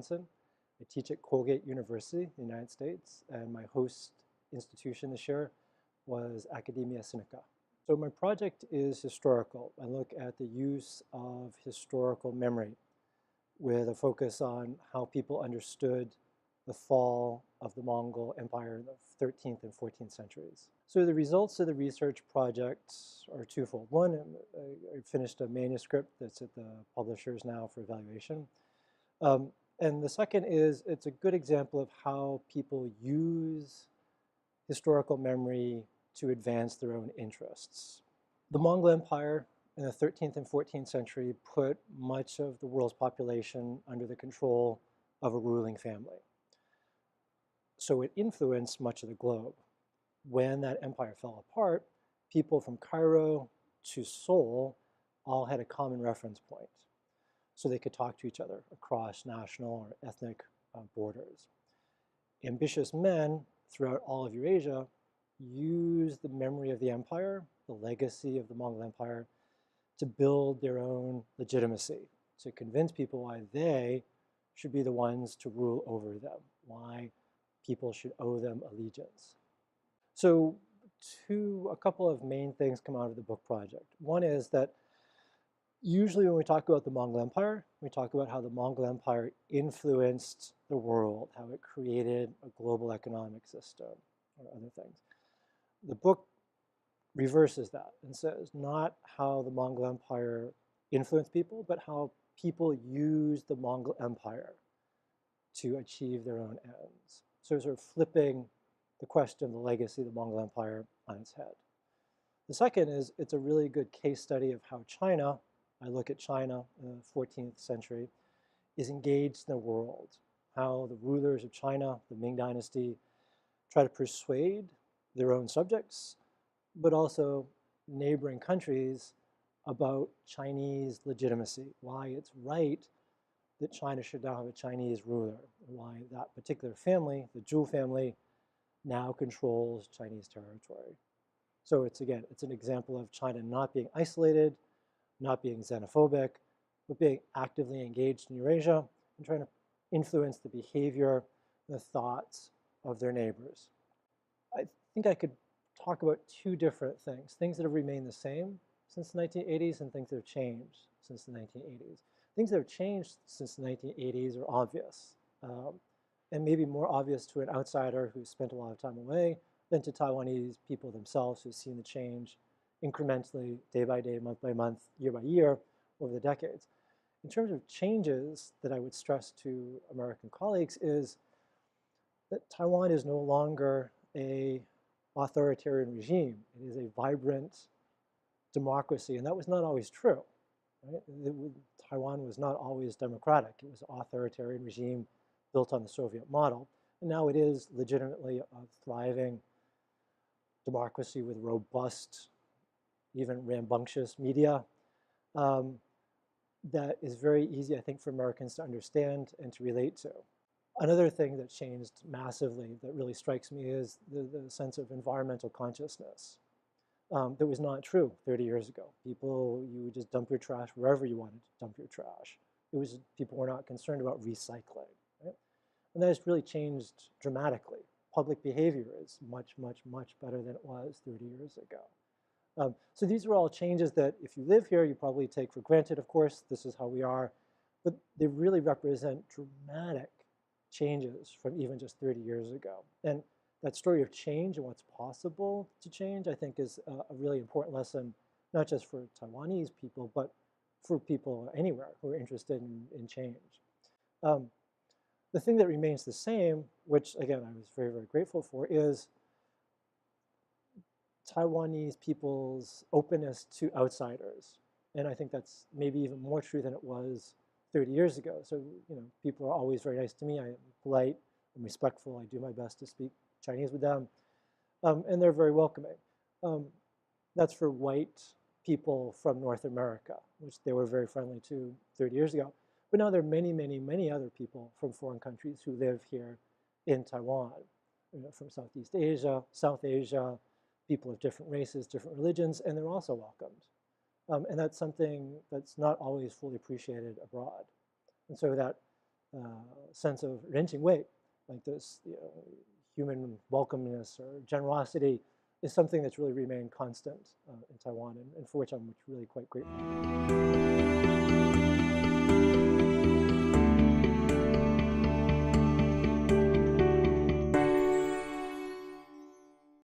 Johnson. I teach at Colgate University in the United States, and my host institution this year was Academia Sinica. So my project is historical. I look at the use of historical memory with a focus on how people understood the fall of the Mongol Empire in the 13th and 14th centuries. So the results of the research project are twofold. One, I finished a manuscript that's at the publishers now for evaluation. And the second is it's a good example of how people use historical memory to advance their own interests. The Mongol Empire in the 13th and 14th century put much of the world's population under the control of a ruling family. So it influenced much of the globe. When that empire fell apart, people from Cairo to Seoul all had a common reference point. So they could talk to each other across national or ethnic borders. Ambitious men throughout all of Eurasia used the memory of the empire, the legacy of the Mongol Empire, to build their own legitimacy, to convince people why they should be the ones to rule over them, why people should owe them allegiance. So a couple of main things come out of the book project. One is that usually when we talk about the Mongol Empire, we talk about how the Mongol Empire influenced the world, how it created a global economic system or other things. The book reverses that and says not how the Mongol Empire influenced people, but how people used the Mongol Empire to achieve their own ends. So sort of flipping the question of the legacy of the Mongol Empire on its head. The second is it's a really good case study of how China, I look at China in the 14th century, is engaged in the world, how the rulers of China, the Ming Dynasty, try to persuade their own subjects, but also neighboring countries about Chinese legitimacy, why it's right that China should now have a Chinese ruler, why that particular family, the Zhou family, now controls Chinese territory. So it's an example of China not being isolated, not being xenophobic, but being actively engaged in Eurasia and trying to influence the behavior, the thoughts of their neighbors. I think I could talk about two different things that have remained the same since the 1980s and things that have changed since the 1980s. Things that have changed since the 1980s are obvious, and maybe more obvious to an outsider who spent a lot of time away than to Taiwanese people themselves who've seen the change incrementally, day by day, month by month, year by year, over the decades. In terms of changes that I would stress to American colleagues is that Taiwan is no longer an authoritarian regime. It is a vibrant democracy, and that was not always true. Right? Taiwan was not always democratic. It was an authoritarian regime built on the Soviet model. And now it is legitimately a thriving democracy with robust, even rambunctious media that is very easy, I think, for Americans to understand and to relate to. Another thing that changed massively that really strikes me is the sense of environmental consciousness. That was not true 30 years ago. You would just dump your trash wherever you wanted to dump your trash. People were not concerned about recycling. Right? And that has really changed dramatically. Public behavior is much, much, much better than it was 30 years ago. So these are all changes that if you live here, you probably take for granted, of course. This is how we are. But they really represent dramatic changes from even just 30 years ago. And that story of change and what's possible to change, I think, is a really important lesson, not just for Taiwanese people, but for people anywhere who are interested in change. The thing that remains the same, which, again, I was very, very grateful for, is Taiwanese people's openness to outsiders. And I think that's maybe even more true than it was 30 years ago. So, people are always very nice to me. I am polite, I'm respectful. I do my best to speak Chinese with them. And they're very welcoming. That's for white people from North America, which they were very friendly to 30 years ago. But now there are many, many, many other people from foreign countries who live here in Taiwan, from Southeast Asia, South Asia, people of different races, different religions, and they're also welcomed. And that's something that's not always fully appreciated abroad. And so that sense of 人情味, like this human welcomeness or generosity, is something that's really remained constant in Taiwan, and for which I'm really quite grateful.